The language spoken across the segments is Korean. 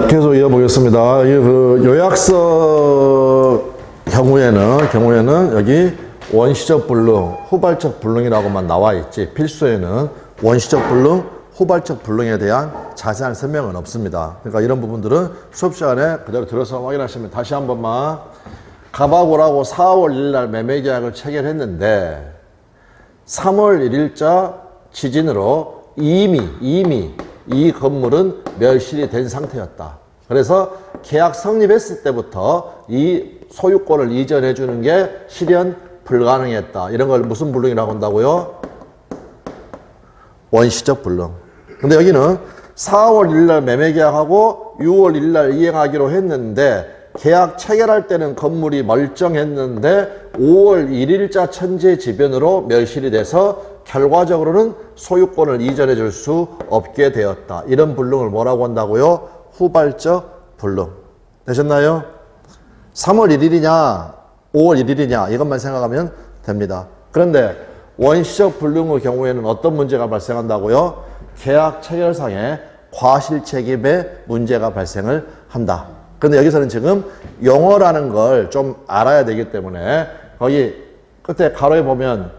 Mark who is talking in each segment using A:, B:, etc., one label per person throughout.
A: 계속 이어보겠습니다. 그 요약서 경우에는 여기 원시적 불능, 후발적 불능이라고만 나와 있지 필수에는 원시적 불능, 후발적 불능에 대한 자세한 설명은 없습니다. 그러니까 이런 부분들은 수업 시간에 그대로 들어서 확인하시면 다시 한 번만 가바고라고 4월 1일 날 매매 계약을 체결했는데 3월 1일자 지진으로 이미 이 건물은 멸실이 된 상태였다. 그래서 계약 성립했을 때부터 이 소유권을 이전해 주는 게 실현 불가능했다. 이런 걸 무슨 불능이라고 한다고요? 원시적 불능. 근데 여기는 4월 1일 날 매매 계약하고 6월 1일 날 이행하기로 했는데 계약 체결할 때는 건물이 멀쩡했는데 5월 1일자 천재지변으로 멸실이 돼서 결과적으로는 소유권을 이전해 줄 수 없게 되었다. 이런 불능을 뭐라고 한다고요? 후발적 불능. 되셨나요? 3월 1일이냐 5월 1일이냐 이것만 생각하면 됩니다. 그런데 원시적 불능의 경우에는 어떤 문제가 발생한다고요? 계약 체결상의 과실책임의 문제가 발생을 한다. 그런데 여기서는 지금 용어라는 걸 좀 알아야 되기 때문에 거기 끝에 가로에 보면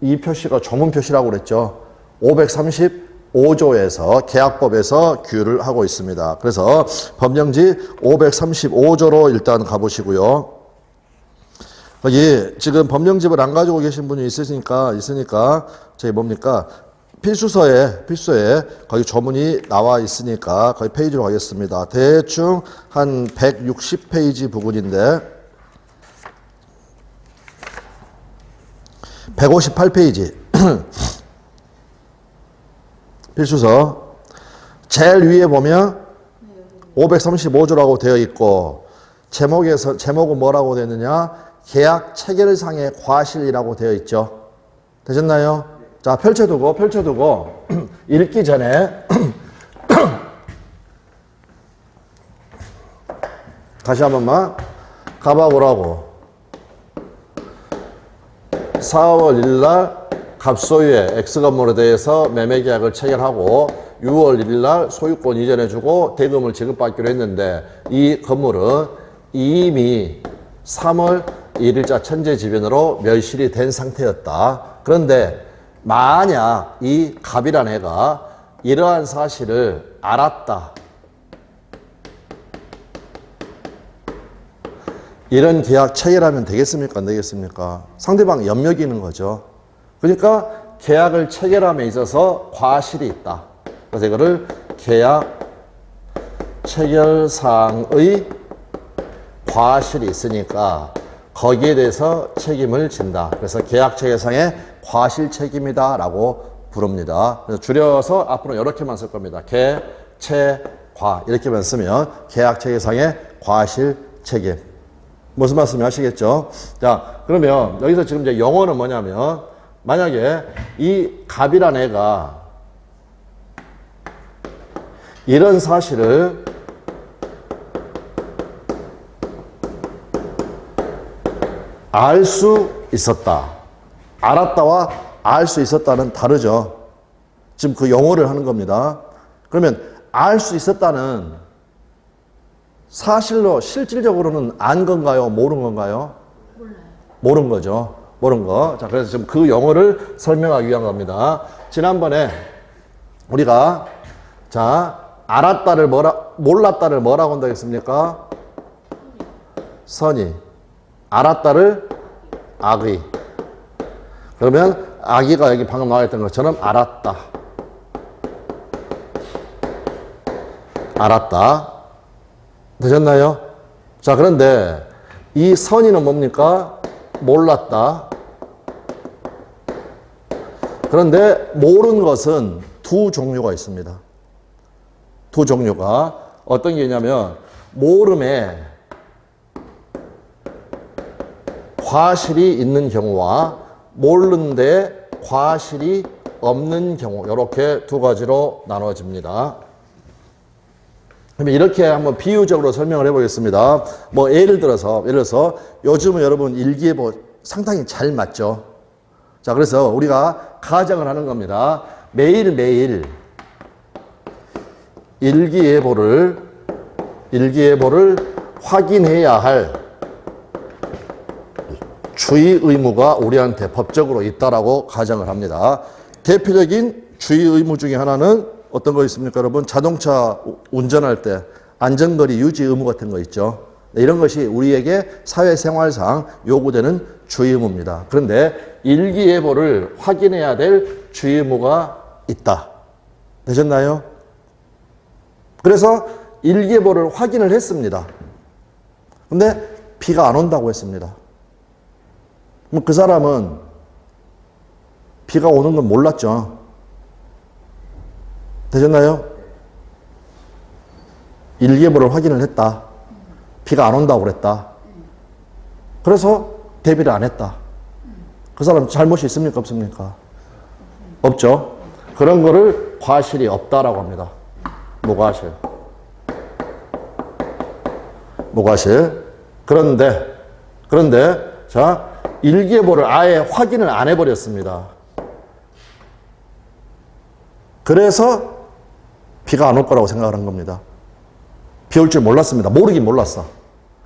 A: 이 표시가 조문 표시라고 그랬죠. 535조에서 계약법에서 규율을 하고 있습니다. 그래서 법령지 535조로 일단 가보시고요. 거기 지금 법령집을 안 가지고 계신 분이 있으니까 저희 뭡니까? 필수에 거기 조문이 나와 있으니까 거기 페이지로 가겠습니다. 대충 한 160페이지 부분인데 158페이지 필수서 제일 위에 보면 535조라고 되어 있고 제목은 뭐라고 되어 있느냐? 계약 체결상의 과실이라고 되어 있죠. 되셨나요? 자, 펼쳐두고 읽기 전에 다시 한 번만 가봐보라고. 4월 1일 날 갑소유의 X건물에 대해서 매매계약을 체결하고 6월 1일 날 소유권 이전해주고 대금을 지급받기로 했는데 이 건물은 이미 3월 1일자 천재지변으로 멸실이 된 상태였다. 그런데 만약 이 갑이란 애가 이러한 사실을 알았다. 이런 계약 체결하면 되겠습니까? 안 되겠습니까? 상대방 염려이 있는 거죠. 그러니까 계약을 체결함에 있어서 과실이 있다. 그래서 이거를 계약 체결상의 과실이 있으니까 거기에 대해서 책임을 진다. 그래서 계약 체결상의 과실 책임이다 라고 부릅니다. 그래서 줄여서 앞으로 이렇게만 쓸 겁니다. 계, 채, 과 이렇게만 쓰면 계약 체결상의 과실 책임. 무슨 말씀이 하시겠죠? 자, 그러면 여기서 지금 이제 용어는 뭐냐면 만약에 이 갑이란 애가 이런 사실을 알 수 있었다. 알았다와 알 수 있었다는 다르죠. 지금 그 용어를 하는 겁니다. 그러면 알 수 있었다는 사실로 실질적으로는 안 건가요? 모른 건가요? 몰라요. 모른 거죠. 모른 거. 자, 그래서 지금 그 용어를 설명하기 위한 겁니다. 지난번에 우리가 알았다를 몰랐다를 뭐라고 한다고 했습니까? 선의. 알았다를 악의. 그러면 악의가 여기 방금 나와있던 것처럼 알았다. 되셨나요? 자, 그런데 이 선의는 뭡니까? 몰랐다. 그런데 모른 것은 두 종류가 있습니다. 두 종류가 어떤 게 있냐면 모름에 과실이 있는 경우와 모르는데 과실이 없는 경우 이렇게 두 가지로 나눠집니다. 그러면 이렇게 한번 비유적으로 설명을 해보겠습니다. 뭐 예를 들어서 요즘은 여러분 일기예보 상당히 잘 맞죠. 자, 그래서 우리가 가정을 하는 겁니다. 매일매일 일기예보를 일기예보를 확인해야 할 주의 의무가 우리한테 법적으로 있다라고 가정을 합니다. 대표적인 주의 의무 중에 하나는 어떤 거 있습니까, 여러분? 자동차 운전할 때 안전거리 유지 의무 같은 거 있죠. 이런 것이 우리에게 사회생활상 요구되는 주의 의무입니다. 그런데 일기예보를 확인해야 될 주의 의무가 있다. 되셨나요? 그래서 일기예보를 확인을 했습니다. 근데 비가 안 온다고 했습니다. 그럼 그 사람은 비가 오는 건 몰랐죠. 되셨나요? 일기예보를 확인을 했다. 비가 안 온다고 그랬다. 그래서 대비를 안 했다. 그 사람 잘못이 있습니까, 없습니까? 없죠. 그런 거를 과실이 없다라고 합니다. 무과실. 무과실. 그런데 자, 일기예보를 아예 확인을 안 해버렸습니다. 그래서 비가 안 올 거라고 생각을 한 겁니다. 비 올 줄 몰랐습니다. 모르긴 몰랐어.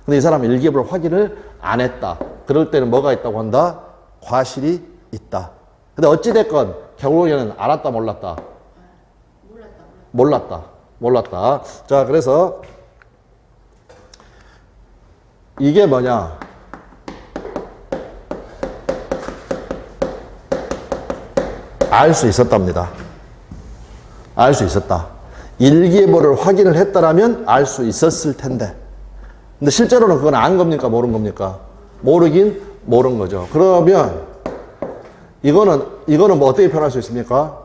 A: 근데 이 사람은 일기예보를 확인을 안 했다. 그럴 때는 뭐가 있다고 한다? 과실이 있다. 근데 어찌됐건 결국에는 알았다, 몰랐다? 몰랐다. 자, 그래서 이게 뭐냐? 알 수 있었답니다. 알 수 있었다. 일기예보를 확인을 했다라면 알 수 있었을 텐데. 근데 실제로는 그건 안 겁니까? 모른 겁니까? 모르긴 모른 거죠. 그러면 이거는 뭐 어떻게 표현할 수 있습니까?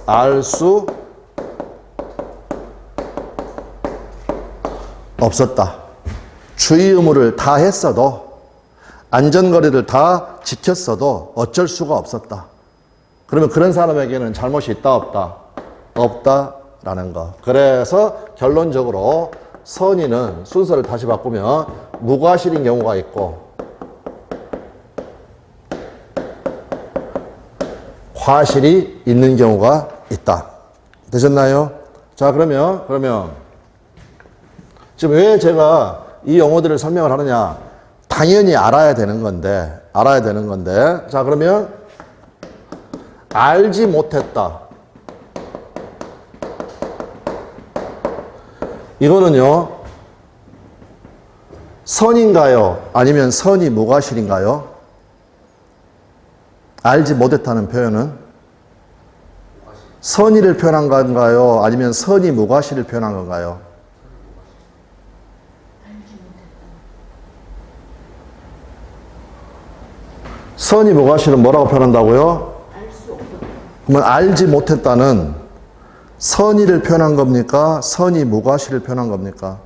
A: 알 수 없었다. 주의 의무를 다 했어도, 안전거리를 다 지켰어도 어쩔 수가 없었다. 그러면 그런 사람에게는 잘못이 있다, 없다? 없다라는 거. 그래서 결론적으로 선의는 순서를 다시 바꾸면 무과실인 경우가 있고 과실이 있는 경우가 있다. 되셨나요? 자, 그러면 지금 왜 제가 이 용어들을 설명을 하느냐? 당연히 알아야 되는 건데. 자, 그러면 알지 못했다. 이거는요, 선인가요? 아니면 선이 무과실인가요? 알지 못했다는 표현은 선의를 표현한 건가요? 아니면 선이 무과실을 표현한 건가요? 선이 무과실은 뭐라고 표현한다고요? 그러면 알지 못했다는 선의를 표현한 겁니까? 선이 무과실을 표현한 겁니까?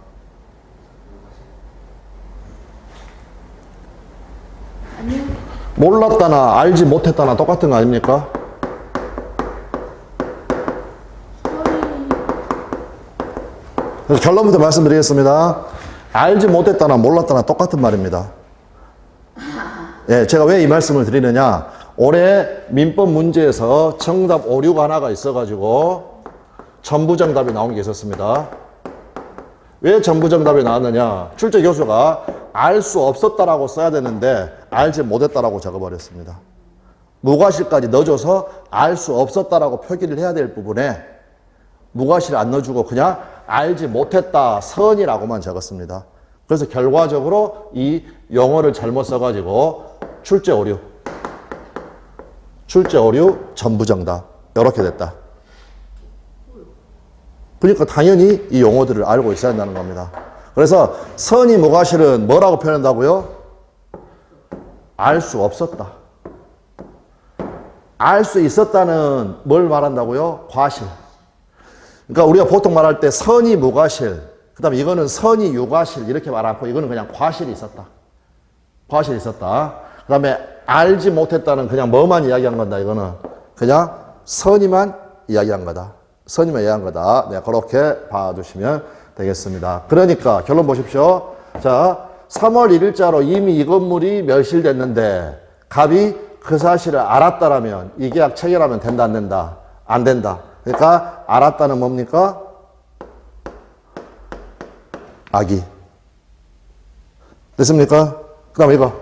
A: 몰랐다나 알지 못했다나 똑같은 거 아닙니까? 그래서 결론부터 말씀드리겠습니다. 알지 못했다나 몰랐다나 똑같은 말입니다. 예, 제가 왜 이 말씀을 드리느냐? 올해 민법 문제에서 정답 오류가 하나가 있어가지고 전부 정답이 나온 게 있었습니다. 왜 전부 정답이 나왔느냐? 출제 교수가 알 수 없었다라고 써야 되는데 알지 못했다라고 적어버렸습니다. 무과실까지 넣어줘서 알 수 없었다라고 표기를 해야 될 부분에 무과실 안 넣어주고 그냥 알지 못했다 선이라고만 적었습니다. 그래서 결과적으로 이 용어를 잘못 써가지고 출제 오류 전부 정답 이렇게 됐다. 그러니까 당연히 이 용어들을 알고 있어야 한다는 겁니다. 그래서 선이 무과실은 뭐라고 표현한다고요? 알 수 없었다. 알 수 있었다는 뭘 말한다고요? 과실. 그러니까 우리가 보통 말할 때 선이 무과실, 그 다음에 이거는 선이 유과실 이렇게 말하고 이거는 그냥 과실이 있었다. 과실이 있었다. 그 다음에 알지 못했다는 그냥 뭐만 이야기한 건다. 이거는 그냥 선이만 이야기한 거다. 선이만 이야기한 거다. 네, 그렇게 봐주시면 되겠습니다. 그러니까 결론 보십시오. 자, 3월 1일자로 이미 이 건물이 멸실됐는데 갑이 그 사실을 알았다라면 이 계약 체결하면 된다, 안 된다? 안 된다. 그러니까 알았다는 뭡니까? 악의. 됐습니까? 그 다음에 이거.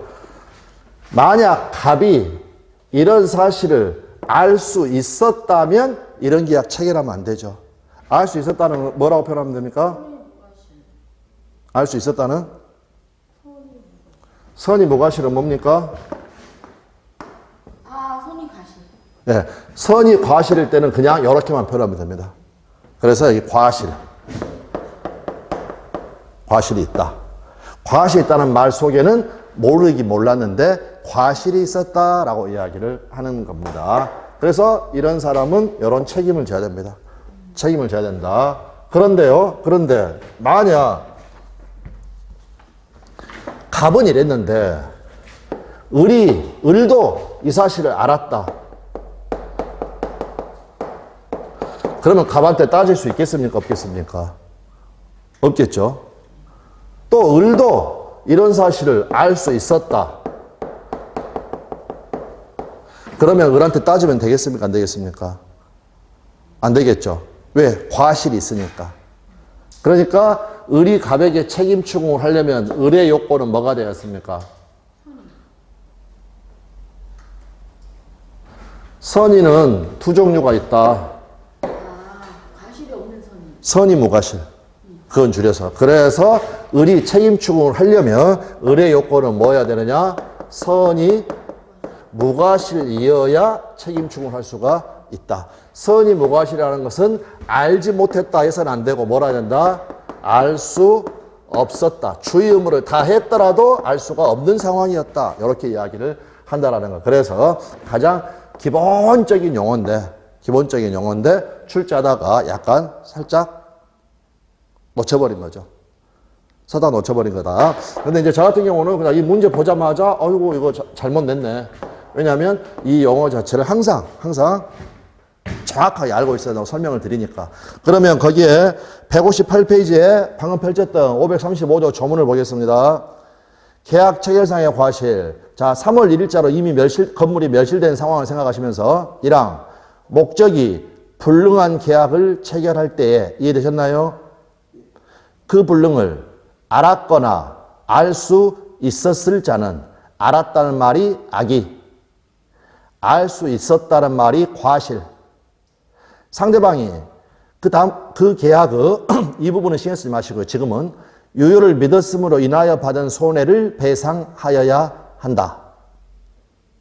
A: 만약 갑이 이런 사실을 알 수 있었다면 이런 계약 체결하면 안 되죠. 알 수 있었다는 건 뭐라고 표현하면 됩니까? 알 수 있었다는? 선의 무과실은 뭡니까?
B: 선의 과실.
A: 네, 선의 과실일 때는 그냥 이렇게만 표현하면 됩니다. 그래서 이 과실이 있다. 과실이 있다는 말 속에는 모르긴 몰랐는데 과실이 있었다라고 이야기를 하는 겁니다. 그래서 이런 사람은 이런 책임을 져야 됩니다. 책임을 져야 된다. 그런데 만약 갑은 이랬는데 을도 이 사실을 알았다. 그러면 갑한테 따질 수 있겠습니까? 없겠습니까? 없겠죠. 또 을도 이런 사실을 알 수 있었다. 그러면 을한테 따지면 되겠습니까? 안 되겠습니까? 안 되겠죠. 왜? 과실이 있으니까. 그러니까 을이 갑에게 책임 추궁을 하려면 을의 요건은 뭐가 되었습니까? 선의는 두 종류가 있다.
B: 과실이 없는 선의.
A: 선의 무과실. 그건 줄여서. 그래서 을이 책임 추궁을 하려면 을의 요건은 뭐여야 되느냐? 선의 무과실이어야 책임 추궁을 할 수가 있다. 선의 무과실이라는 것은 알지 못했다 해서는 안 되고 뭐라 해야 된다? 알 수 없었다. 주의 의무를 다 했더라도 알 수가 없는 상황이었다. 이렇게 이야기를 한다라는 거. 그래서 가장 기본적인 용어인데 출제하다가 약간 살짝 놓쳐버린 거죠. 서다 놓쳐버린 거다. 근데 이제 저 같은 경우는 그냥 이 문제 보자마자 어이구 이거 잘못 냈네. 왜냐하면 이 용어 자체를 항상 정확하게 알고 있어야 된다고 설명을 드리니까. 그러면 거기에 158페이지에 방금 펼쳤던 535조 조문을 보겠습니다. 계약 체결상의 과실. 자, 3월 1일자로 이미 건물이 멸실된 상황을 생각하시면서 1항 목적이 불능한 계약을 체결할 때에 이해되셨나요? 그 불능을 알았거나 알 수 있었을 자는 알았다는 말이 악의, 알 수 있었다는 말이 과실. 상대방이 그 계약의 이 부분은 신경 쓰지 마시고요. 지금은 유효를 믿었음으로 인하여 받은 손해를 배상하여야 한다.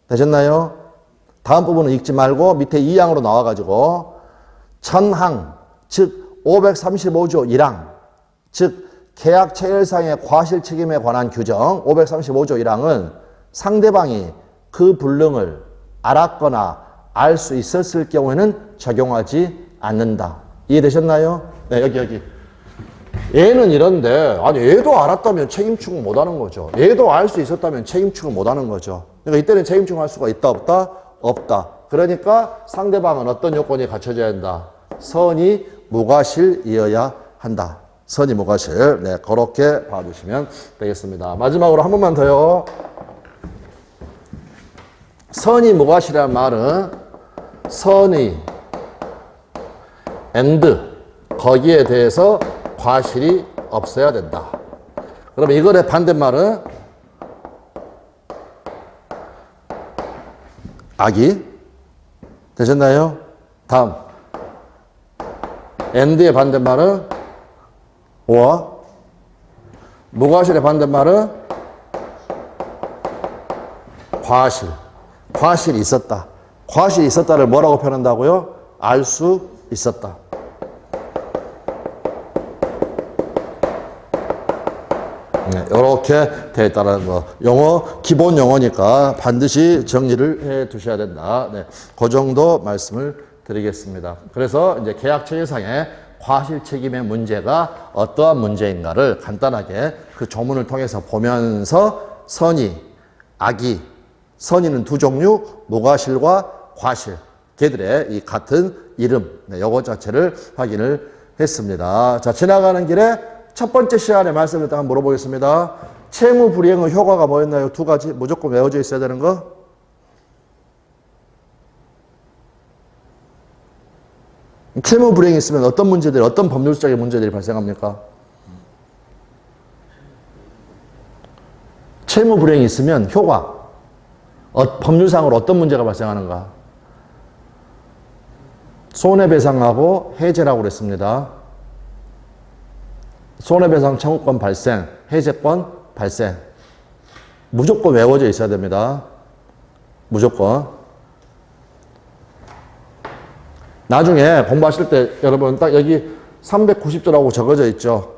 A: 되셨나요? 다음 부분은 읽지 말고 밑에 2항으로 나와가지고 전항, 즉 535조 1항, 즉 계약 체결상의 과실 책임에 관한 규정 535조 1항은 상대방이 그 불능을 알았거나 알 수 있었을 경우에는 적용하지 않는다. 이해되셨나요? 네, 여기. 얘는 이런데, 아니, 얘도 알았다면 책임 추궁 못 하는 거죠. 얘도 알 수 있었다면 책임 추궁 못 하는 거죠. 그러니까 이때는 책임 추궁할 수가 있다, 없다? 없다. 그러니까 상대방은 어떤 요건이 갖춰져야 한다? 선의 무과실이어야 한다. 선의 무과실. 네, 그렇게 봐주시면 되겠습니다. 마지막으로 한 번만 더요. 선의 무과실이라는 말은 선의 and 거기에 대해서 과실이 없어야 된다. 그럼 이거의 반대말은 악의. 되셨나요? 다음 and의 반대말은 오와 무과실의 반대말은 과실. 과실이 있었다. 과실이 있었다를 뭐라고 표현한다고요? 알 수 있었다. 네, 이렇게 되어 있다는 거. 용어, 기본 용어니까 반드시 정리를 해 두셔야 된다. 네, 그 정도 말씀을 드리겠습니다. 그래서 이제 계약 체결상의 과실 책임의 문제가 어떠한 문제인가를 간단하게 그 조문을 통해서 보면서 선의, 악의, 선의는 두 종류, 무과실과 과실. 걔들의 이 같은 이름, 네, 요거 자체를 확인을 했습니다. 자, 지나가는 길에 첫 번째 시간에 말씀을 딱 물어보겠습니다. 채무 불이행의 효과가 뭐였나요? 두 가지 무조건 외워져 있어야 되는 거. 채무 불이행이 있으면 어떤 문제들이, 어떤 법률적인 문제들이 발생합니까? 채무 불이행이 있으면 효과, 법률상으로 어떤 문제가 발생하는가? 손해배상하고 해제라고 그랬습니다. 손해배상 청구권 발생, 해제권 발생. 무조건 외워져 있어야 됩니다. 무조건. 나중에 공부하실 때 여러분 딱 여기 390조라고 적어져 있죠.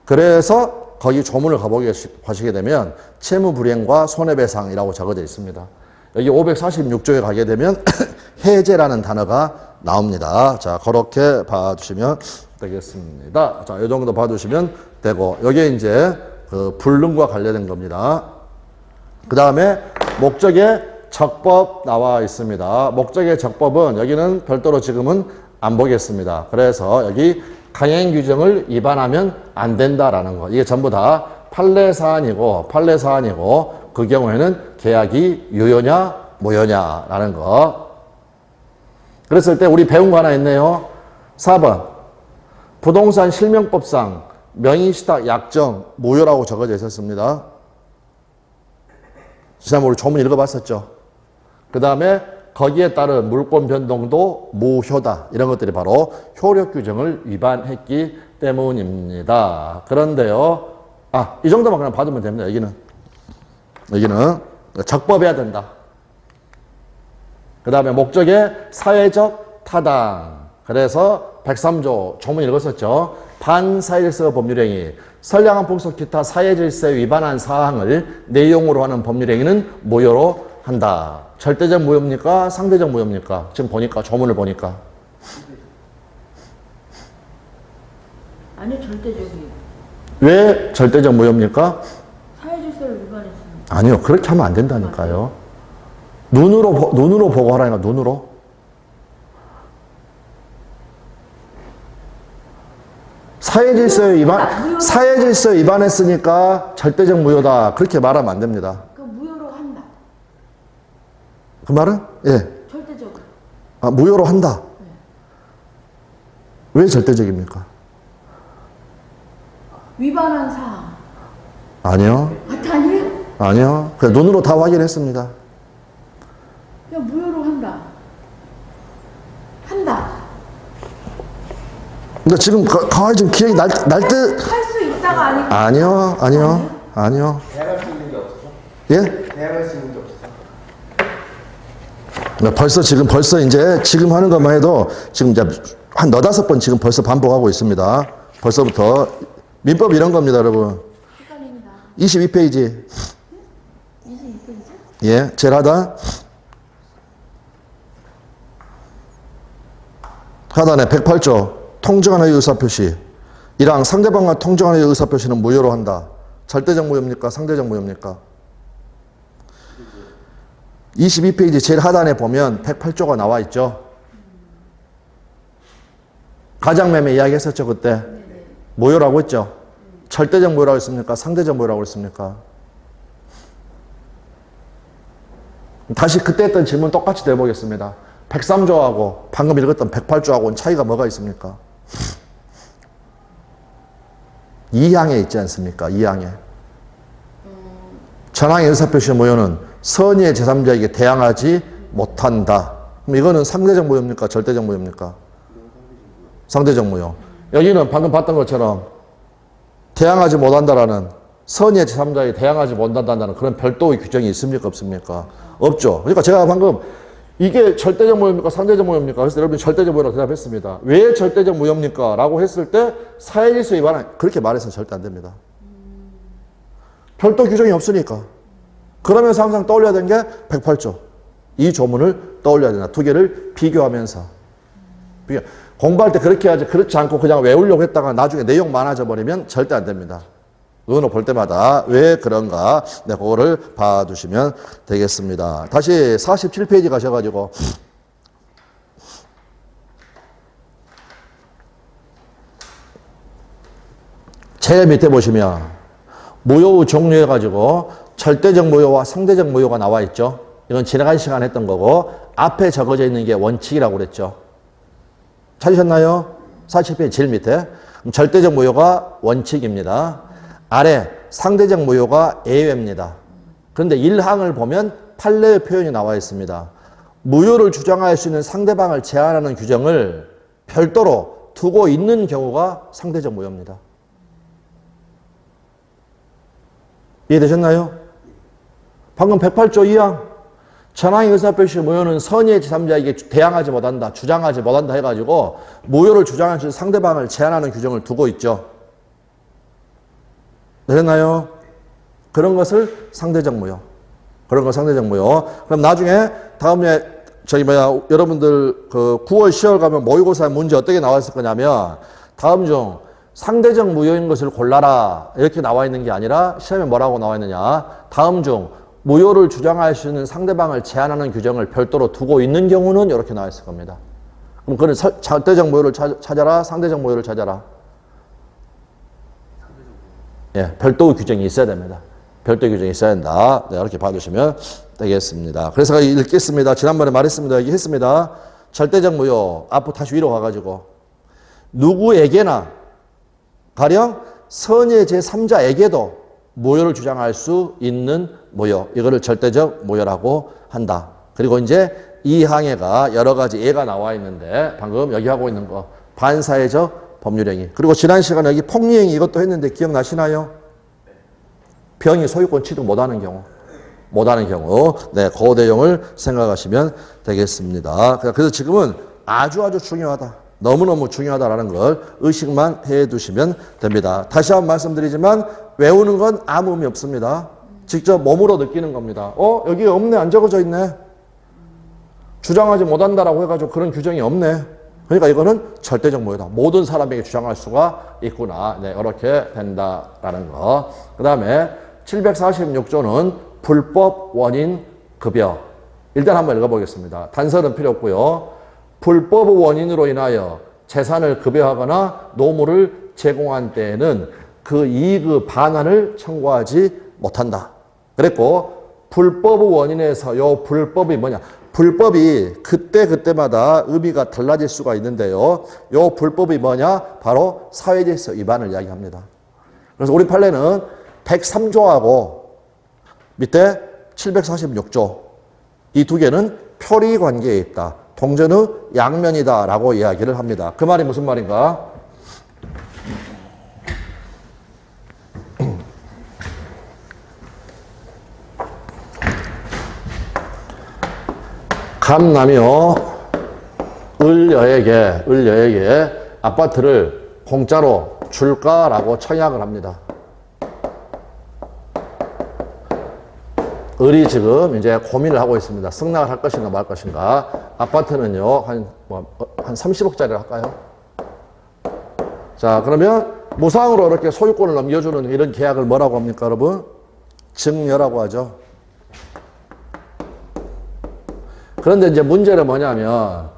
A: 그래서 거기 조문을 가시게 되면 채무불이행과 손해배상이라고 적어져 있습니다. 여기 546조에 가게 되면 해제라는 단어가 나옵니다. 자, 그렇게 봐주시면 되겠습니다. 자, 이 정도 봐주시면 되고, 여기에 이제 그 불능과 관련된 겁니다. 그 다음에 목적의 적법 나와 있습니다. 목적의 적법은 여기는 별도로 지금은 안 보겠습니다. 그래서 여기 강행 규정을 위반하면 안 된다라는 거. 이게 전부 다 판례 사안이고 그 경우에는 계약이 유효냐 무효냐라는 거. 그랬을 때 우리 배운 거 하나 있네요. 4번. 부동산 실명법상 명의시탁 약정 무효라고 적어져 있었습니다. 지난번에 우리 조문 읽어봤었죠. 그 다음에 거기에 따른 물권 변동도 무효다. 이런 것들이 바로 효력 규정을 위반했기 때문입니다. 그런데요. 이 정도만 그냥 받으면 됩니다. 여기는 적법해야 된다. 그 다음에 목적의 사회적 타당. 그래서 103조 조문 읽었었죠. 반사회질서 법률행위, 선량한 풍속 기타 사회질서에 위반한 사항을 내용으로 하는 법률행위는 무효로 한다. 절대적 무효입니까? 상대적 무효입니까? 지금 보니까 조문을 보니까.
B: 아니요, 절대적이에요.
A: 왜 절대적 무효입니까?
B: 사회질서를 위반했습니다.
A: 아니요, 그렇게 하면 안 된다니까요. 눈으로 보고 하라니까, 눈으로. 사회질서 위반했으니까 절대적 무효다. 그렇게 말하면 안 됩니다.
B: 그 무효로 한다.
A: 그 말은? 예.
B: 절대적으로.
A: 무효로 한다. 왜 절대적입니까?
B: 위반한 사항.
A: 아니요.
B: 아니에요?
A: 아니요. 그냥 눈으로 다 확인했습니다.
B: 그냥 무효로 한다.
A: 근데 지금 가만히 좀 기억이 날 듯.
B: 할 수 있다가 아니고.
A: 아니요.
C: 대항할 수 있는 게 없어서?
A: 예?
C: 대항할 수 있는 게 없어서?
A: 벌써 이제 지금 하는 것만 해도 지금 이제 한 너다섯 번 지금 벌써 반복하고 있습니다. 벌써부터. 민법 이런 겁니다, 여러분.
B: 헷갈립니다.
A: 22페이지.
B: 22페이지?
A: 예, 제일 하단에 108조. 통정한 의의 의사표시. 1항 상대방과 통정한 의의 의사표시는 무효로 한다. 절대적 무효입니까? 상대적 무효입니까? 22페이지 제일 하단에 보면 108조가 나와 있죠. 가장매매 이야기 했었죠, 그때. 무효라고 했죠. 절대적 무효라고 했습니까? 상대적 무효라고 했습니까? 다시 그때 했던 질문 똑같이 내보겠습니다. 103조하고 방금 읽었던 108조하고는 차이가 뭐가 있습니까? 2항에 있지 않습니까? 2항에. 전항의 의사표시 무효는 선의의 제3자에게 대항하지 못한다. 그럼 이거는 상대적 무효입니까? 절대적 무효입니까? 상대적 무효. 여기는 방금 봤던 것처럼 대항하지 못한다라는 선의의 제3자에게 대항하지 못한다는 그런 별도의 규정이 있습니까? 없습니까? 없죠. 그러니까 제가 방금 이게 절대적 무효입니까? 상대적 무효입니까? 그래서 여러분이 절대적 무효라고 대답했습니다. 왜 절대적 무효입니까? 라고 했을 때 사회질서 위반, 그렇게 말해서는 절대 안 됩니다. 별도 규정이 없으니까. 그러면서 항상 떠올려야 되는 게 108조. 이 조문을 떠올려야 된다. 두 개를 비교하면서. 공부할 때 그렇게 해야지, 그렇지 않고 그냥 외우려고 했다가 나중에 내용 많아져 버리면 절대 안 됩니다. 의원을 볼 때마다 왜 그런가, 네, 그거를 봐두시면 되겠습니다. 다시 47페이지 가셔가지고, 제일 밑에 보시면, 무효 종류해가지고, 절대적 무효와 상대적 무효가 나와 있죠. 이건 지나간 시간에 했던 거고, 앞에 적어져 있는 게 원칙이라고 그랬죠. 찾으셨나요? 47페이지 제일 밑에. 절대적 무효가 원칙입니다. 아래 상대적 무효가 예외입니다. 그런데 1항을 보면 판례의 표현이 나와 있습니다. 무효를 주장할 수 있는 상대방을 제한하는 규정을 별도로 두고 있는 경우가 상대적 무효입니다. 이해되셨나요? 방금 108조 2항 전항의 의사표시 무효는 선의의 제3자에게 대항하지 못한다, 주장하지 못한다 해가지고 무효를 주장할 수 있는 상대방을 제한하는 규정을 두고 있죠. 되셨나요? 그런 것을 상대적 무효. 그런 거 상대적 무효. 그럼 나중에 다음에 여러분들 그 9월 10월 가면 모의고사 문제 어떻게 나와 있을 거냐면 다음 중 상대적 무효인 것을 골라라 이렇게 나와 있는 게 아니라 시험에 뭐라고 나와 있느냐. 다음 중 무효를 주장할 수 있는 상대방을 제한하는 규정을 별도로 두고 있는 경우는 이렇게 나와 있을 겁니다. 그럼 그는 절대적 무효를 찾아라, 상대적 무효를 찾아라. 예, 별도 규정이 있어야 됩니다. 별도 규정이 있어야 된다. 네, 이렇게 봐주시면 되겠습니다. 그래서 읽겠습니다. 지난번에 말했습니다. 얘기했습니다. 절대적 무효. 앞으로 다시 위로 가가지고 누구에게나 가령 선의 제3자에게도 무효를 주장할 수 있는 무효. 이거를 절대적 무효라고 한다. 그리고 이제 이 항해가 여러 가지 예가 나와 있는데 방금 여기 하고 있는 거 반사회적 법률행위. 그리고 지난 시간에 여기 폭리행위 이것도 했는데 기억나시나요? 병이 소유권 취득 못하는 경우. 못하는 경우. 네, 그 내용을 생각하시면 되겠습니다. 그래서 지금은 아주 중요하다. 너무너무 중요하다라는 걸 의식만 해 두시면 됩니다. 다시 한번 말씀드리지만 외우는 건 아무 의미 없습니다. 직접 몸으로 느끼는 겁니다. 여기 없네. 안 적어져 있네. 주장하지 못한다라고 해가지고 그런 규정이 없네. 그러니까 이거는 절대적 무효다. 모든 사람에게 주장할 수가 있구나. 네, 이렇게 된다라는 거. 그 다음에 746조는 불법 원인 급여. 일단 한번 읽어보겠습니다. 단서는 필요 없고요. 불법 원인으로 인하여 재산을 급여하거나 노무를 제공한 때에는 그 이익의 반환을 청구하지 못한다. 그랬고 불법 원인에서 요 불법이 뭐냐? 불법이 그때마다 의미가 달라질 수가 있는데요. 요 불법이 뭐냐? 바로 사회질서 위반을 이야기합니다. 그래서 우리 판례는 103조하고 밑에 746조 이 두 개는 표리 관계에 있다. 동전의 양면이다라고 이야기를 합니다. 그 말이 무슨 말인가? 감남이요 을여에게 아파트를 공짜로 줄까라고 청약을 합니다. 을이 지금 이제 고민을 하고 있습니다. 승낙을 할 것인가 말 것인가. 아파트는요 한 30억짜리를 할까요? 자, 그러면 무상으로 이렇게 소유권을 넘겨주는 이런 계약을 뭐라고 합니까, 여러분? 증여라고 하죠. 그런데 이제 문제는 뭐냐면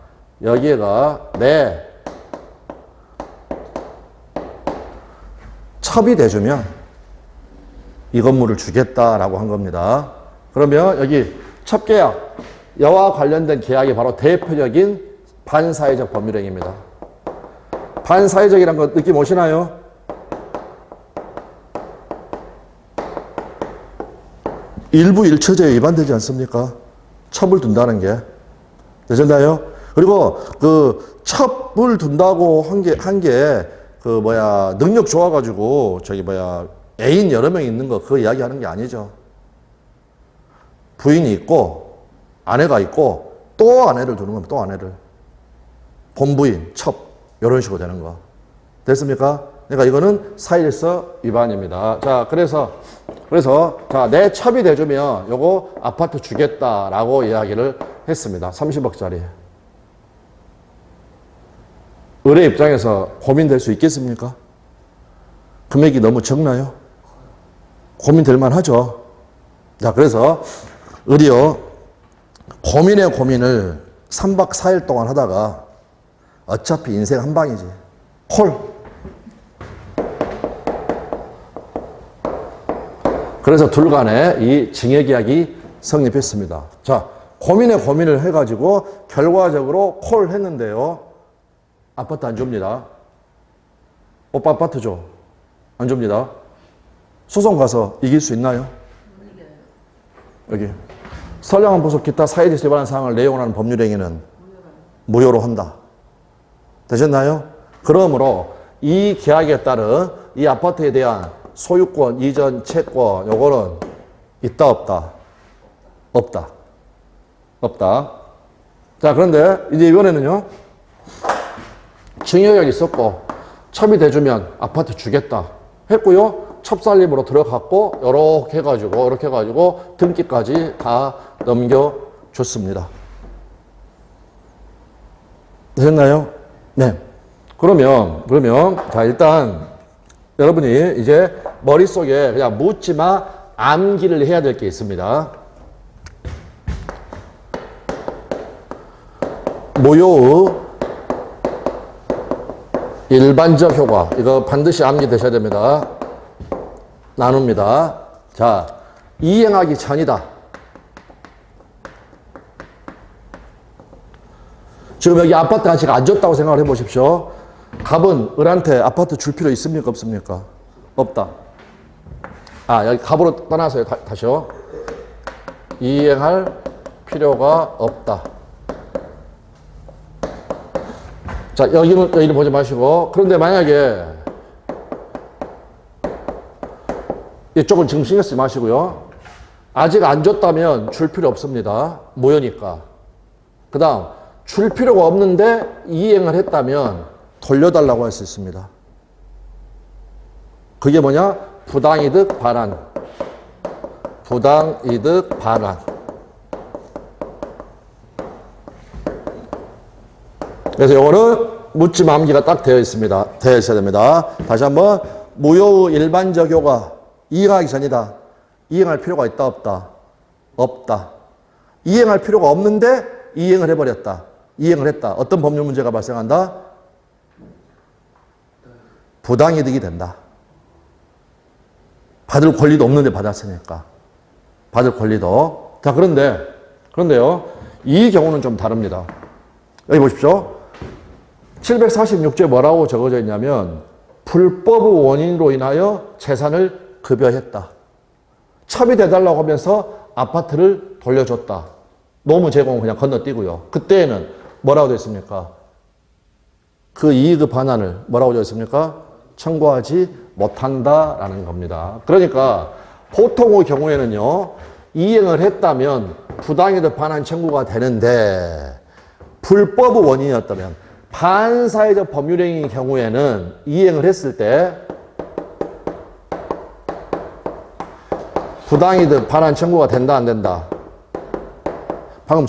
A: 여기가 내 첩이 돼주면 이 건물을 주겠다라고 한 겁니다. 그러면 여기 첩계약, 여와 관련된 계약이 바로 대표적인 반사회적 법률행위입니다. 반사회적이라는 거 느낌 오시나요? 일부 일처제에 위반되지 않습니까? 첩을 둔다는 게. 되셨나요? 그리고 그 첩을 둔다고 한 게 능력 좋아가지고 애인 여러 명 있는 거 그거 이야기하는 게 아니죠. 부인이 있고 아내가 있고 또 아내를 두는 겁니다. 또 아내를. 본부인, 첩 이런 식으로 되는 거. 됐습니까? 그러니까 이거는 사일서 위반입니다. 자, 그래서 자, 내 첩이 돼주면 요거 아파트 주겠다라고 이야기를 했습니다. 30억짜리. 을의 입장에서 고민될 수 있겠습니까? 금액이 너무 적나요? 고민될 만하죠. 자, 그래서 을이요 고민의 고민을 3박 4일 동안 하다가 어차피 인생 한 방이지. 콜. 그래서 둘 간에 이 증여계약이 성립했습니다. 자, 고민의 고민을 해가지고 결과적으로 콜 했는데요. 아파트 안 줍니다. 오빠 아파트 줘. 안 줍니다. 소송 가서 이길 수 있나요? 여기 선량한 보석 기타 사회질서 위반한 사항을 내용하는 법률행위는 무효로 한다. 되셨나요? 그러므로 이 계약에 따른 이 아파트에 대한 소유권, 이전, 채권 요거는 있다 없다? 없다. 없다. 자, 그런데 이제 이번에는요. 증여력이 있었고 첩이 돼주면 아파트 주겠다 했고요. 첩살림으로 들어갔고 이렇게 해가지고 등기까지 다 넘겨줬습니다. 되셨나요? 네. 그러면 자 일단 여러분이 이제 머릿속에 그냥 묻지마 암기를 해야 될 게 있습니다. 모요의 일반적 효과 이거 반드시 암기되셔야 됩니다. 나눕니다. 자, 이행하기 전이다. 지금 여기 아파트 아직 안 줬다고 생각을 해보십시오. 갑은 을한테 아파트 줄 필요 있습니까? 없습니까? 없다. 아, 여기 갑으로 떠나서요. 다시요. 이행할 필요가 없다. 자, 여기는 보지 마시고. 그런데 만약에 이쪽은 지금 신경 쓰지 마시고요. 아직 안 줬다면 줄 필요 없습니다. 모여니까. 그 다음, 줄 필요가 없는데 이행을 했다면 돌려달라고 할 수 있습니다. 그게 뭐냐? 부당이득 반환. 부당이득 반환. 그래서 요거는 묻지마 암기가 딱 되어 있습니다. 되어 있어야 됩니다. 다시 한번 무효의 일반적 효과 이행하기 전이다. 이행할 필요가 있다 없다? 없다. 이행할 필요가 없는데 이행을 해버렸다. 이행을 했다. 어떤 법률 문제가 발생한다? 부당이득이 된다. 받을 권리도 없는데 받았으니까. 받을 권리도. 자, 그런데요. 이 경우는 좀 다릅니다. 여기 보십시오. 746조에 뭐라고 적어져 있냐면 불법 원인으로 인하여 재산을 급여했다. 첩이 돼달라고 하면서 아파트를 돌려줬다. 노무 제공은 그냥 건너뛰고요. 그때에는 뭐라고 되어 있습니까? 그 이익의 반환을 뭐라고 되어 있습니까? 청구하지 못한다라는 겁니다. 그러니까 보통의 경우에는요. 이행을 했다면 부당이득 반환 청구가 되는데 불법 원인이었다면 반사회적 법률행위의 경우에는 이행을 했을 때 부당이득 반환 청구가 된다 안 된다? 방금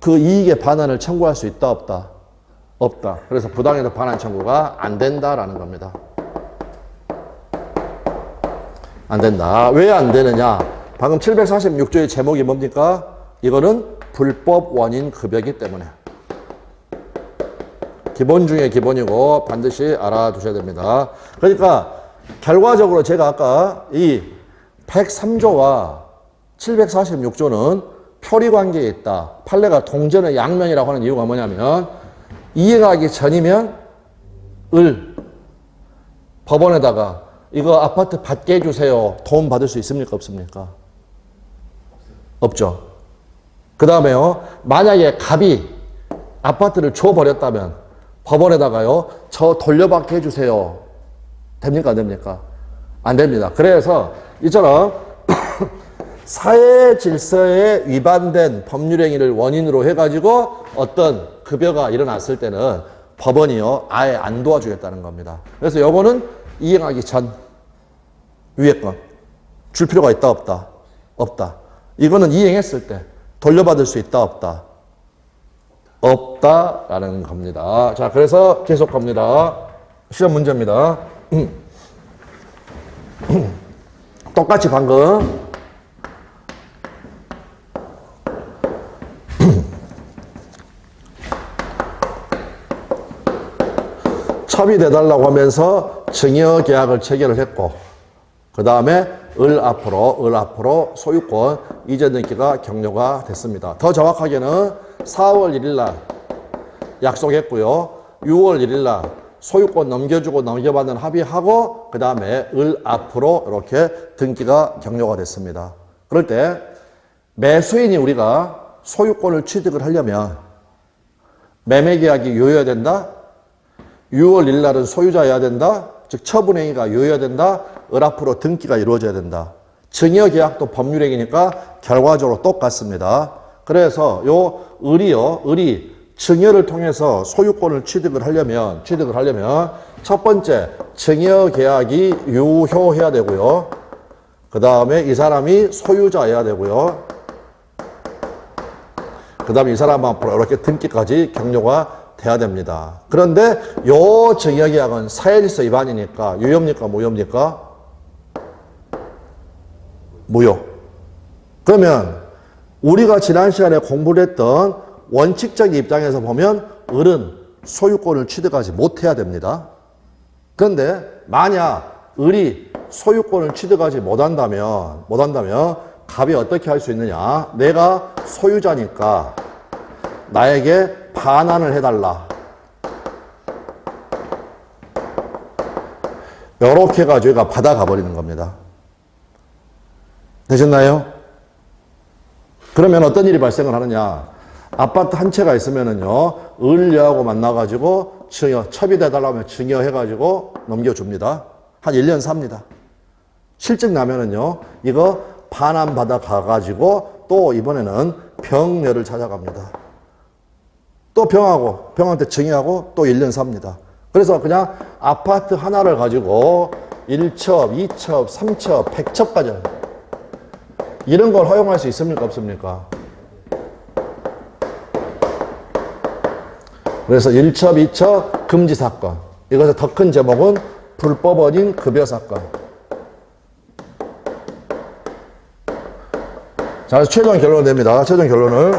A: 그 이익의 반환을 청구할 수 있다 없다? 없다. 그래서 부당이득 반환 청구가 안 된다라는 겁니다. 안 된다. 왜 안 되느냐? 방금 746조의 제목이 뭡니까? 이거는 불법 원인 급여이기 때문에. 기본 중에 기본이고 반드시 알아두셔야 됩니다. 그러니까 결과적으로 제가 아까 이 103조와 746조는 표리관계에 있다. 판례가 동전의 양면이라고 하는 이유가 뭐냐면 이행하기 전이면 법원에다가 이거 아파트 받게 해주세요. 도움 받을 수 있습니까? 없습니까? 없죠. 그 다음에요. 만약에 갑이 아파트를 줘버렸다면 법원에다가요. 저 돌려받게 해주세요. 됩니까? 안 됩니까? 안 됩니다. 그래서 이처럼 사회 질서에 위반된 법률행위를 원인으로 해가지고 어떤 급여가 일어났을 때는 법원이요. 아예 안 도와주겠다는 겁니다. 그래서 요거는 이행하기 전 위에 건 줄 필요가 있다 없다? 없다. 이거는 이행했을 때 돌려받을 수 있다 없다? 없다라는 겁니다. 자, 그래서 계속 갑니다. 시험 문제입니다. 똑같이 방금 첩이 돼달라고 하면서 증여 계약을 체결을 했고 그 다음에 을 앞으로 소유권 이전 등기가 격려가 됐습니다. 더 정확하게는 4월 1일 날 약속했고요. 6월 1일 날 소유권 넘겨주고 넘겨받는 합의하고 그 다음에 을 앞으로 이렇게 등기가 격려가 됐습니다. 그럴 때 매수인이 우리가 소유권을 취득을 하려면 매매계약이 유효해야 된다. 6월 1일 날은 소유자여야 된다. 즉 처분행위가 유효해야 된다. 을 앞으로 등기가 이루어져야 된다. 증여계약도 법률행위니까 결과적으로 똑같습니다. 그래서 요 을이 증여를 통해서 소유권을 취득을 하려면 첫 번째 증여계약이 유효해야 되고요. 그 다음에 이 사람이 소유자여야 되고요. 그 다음에 이 사람 앞으로 이렇게 등기까지 격려가 돼야 됩니다. 그런데 요 증여계약은 사회질서 위반이니까 유효입니까? 무효입니까? 무효. 그러면 우리가 지난 시간에 공부를 했던 원칙적인 입장에서 보면 을은 소유권을 취득하지 못해야 됩니다. 그런데 만약 을이 소유권을 취득하지 못한다면 갑이 어떻게 할 수 있느냐? 내가 소유자니까 나에게 반환을 해달라. 이렇게 해가지고 얘가 받아가 버리는 겁니다. 되셨나요? 그러면 어떤 일이 발생을 하느냐? 아파트 한 채가 있으면은요, 을여하고 만나가지고 첩입해달라고 하면 증여해가지고 넘겨줍니다. 한 1년 삽니다. 실증 나면은요, 이거 반환 받아 가가지고 또 이번에는 병녀를 찾아갑니다. 또 병한테 증여하고 또 1년 삽니다. 그래서 그냥 아파트 하나를 가지고 1첩, 2첩, 3첩, 100첩까지 이런 걸 허용할 수 있습니까? 없습니까? 그래서 1첩, 2첩 금지 사건. 이것의 더 큰 제목은 불법원인 급여 사건. 자, 최종 결론을 냅니다. 최종 결론을.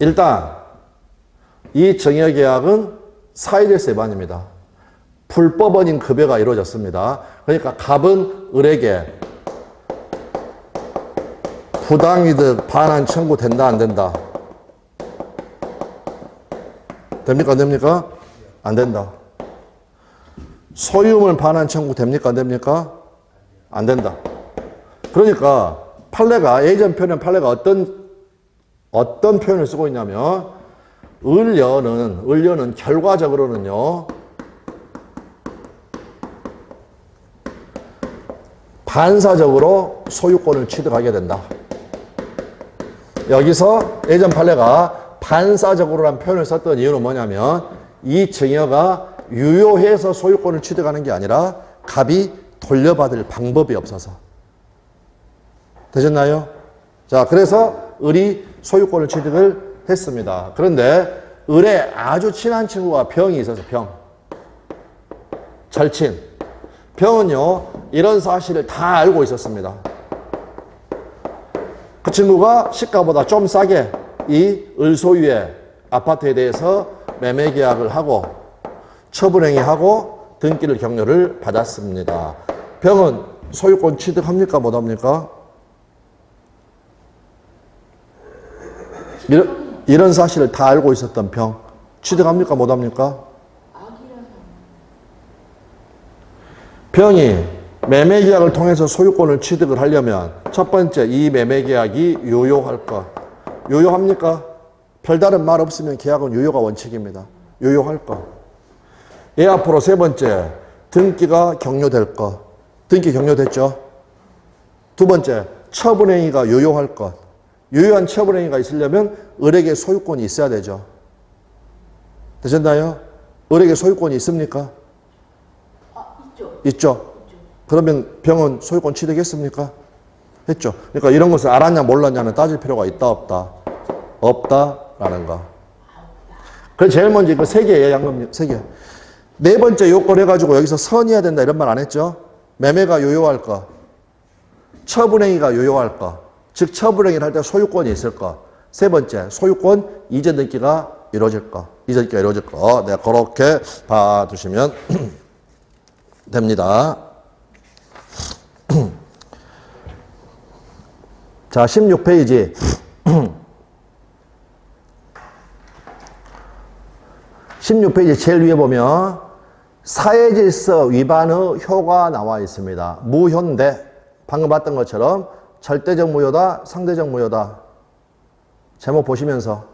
A: 일단 이 증여계약은 사회질서 위반입니다. 불법원인 급여가 이루어졌습니다. 그러니까 갑은 을에게 부당이득 반환 청구 된다 안 된다? 됩니까 안 됩니까? 안 된다. 소유물 반환 청구 됩니까 안 됩니까? 안 된다. 그러니까 판례가 예전 표현 판례가 어떤 표현을 쓰고 있냐면 을려는 결과적으로는요 반사적으로 소유권을 취득하게 된다. 여기서 예전 판례가 반사적으로라는 표현을 썼던 이유는 뭐냐면 이 증여가 유효해서 소유권을 취득하는 게 아니라 갑이 돌려받을 방법이 없어서. 되셨나요? 자, 그래서 을이 소유권을 취득을 했습니다. 그런데 을의 아주 친한 친구가 병이 있어서 절친. 병은요, 이런 사실을 다 알고 있었습니다. 그 친구가 시가보다 좀 싸게 이 을소유의 아파트에 대해서 매매 계약을 하고 처분행위하고 등기를 격려를 받았습니다. 병은 소유권 취득합니까? 못합니까? 이런 사실을 다 알고 있었던 병 취득합니까? 못합니까? 병이 매매계약을 통해서 소유권을 취득을 하려면 첫 번째 이 매매계약이 유효할 것. 유효합니까? 별다른 말 없으면 계약은 유효가 원칙입니다. 유효할 것. 얘 앞으로 세 번째 등기가 격려될 것. 등기 격려됐죠? 두 번째 처분행위가 유효할 것. 유효한 처분행위가 있으려면 을에게 소유권이 있어야 되죠. 되셨나요? 을에게 소유권이 있습니까? 있죠. 그러면 병은 소유권 취득했습니까? 했죠. 그러니까 이런 것을 알았냐 몰랐냐는 따질 필요가 있다 없다? 없다라는 거. 그래서 제일 먼저 이거 세 개예요. 양금 세 개. 네 번째 요건 해가지고 여기서 선이어야 된다 이런 말 안 했죠? 매매가 유효할 거. 처분행위가 유효할 거. 즉 처분행위를 할 때 소유권이 있을 거. 세 번째 소유권 이전 등기가 이루어질 거. 이전 등기가 이루어질 거. 네, 그렇게 봐두시면 됩니다. 자, 16페이지. 16페이지 제일 위에 보면 사회질서 위반의 효가 나와 있습니다. 무효인데 방금 봤던 것처럼 절대적 무효다, 상대적 무효다. 제목 보시면서